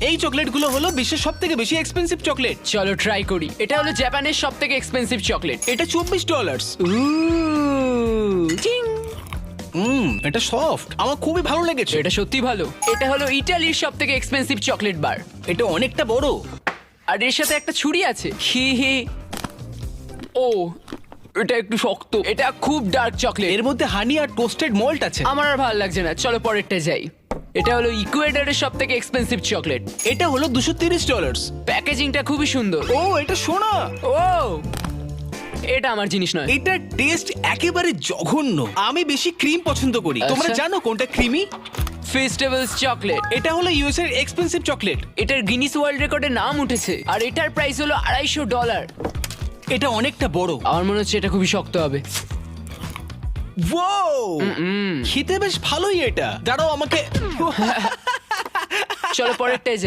এই চকলেটগুলো হলো বিশ্বের সবথেকে বেশি এক্সপেন্সিভ চকলেট। চলো ট্রাই করি। এটা হলো জাপানের সব থেকে এক্সপেন্সিভ চকলেট। এটা $24। এটা সফট, আমার খুবই ভালো লেগেছে। এটা সত্যি ভালো। এটা হলো ইটালির সব থেকে এক্সপেন্সিভ চকলেট বার। এটা অনেকটা বড়। আর এর সাথে একটা ছুরি আছে। হি হি। ও, এটা একটু শক্ত। এটা খুব ডার্ক চকলেট। এর মধ্যে হানি আর টোস্টেড মল্ট আছে। আমার আর ভালো লাগছে না, চলো পরেরটা যাই। এটা হলো ইকুয়েডরের সব থেকে এক্সপেন্সিভ চকলেট। এটা হলো $230। প্যাকেজিংটা খুবই সুন্দর। ও, এটা সোনা। ও, এটা আমার জিনিস নয়। এটার টেস্ট একেবারে জঘন্য। আমি বেশি ক্রিম পছন্দ করি। তোমরা আচ্ছা। জানো কোনটা ক্রিমি? Festivals chocolate. এটা হলো ইউএস এর এক্সপেন্সিভ চকলেট। এটার গিনিস ওয়ার্ল্ড রেকর্ডে নাম উঠেছে আর এটার প্রাইস হলো $250। এটা অনেকটা বড়। আমার মনে হচ্ছে এটা খুবই শক্ত হবে। ওয়াও, খেতে বেশ ভালোই এটা। দাঁড়াও আমাকে চলো পরেরটাই যাই।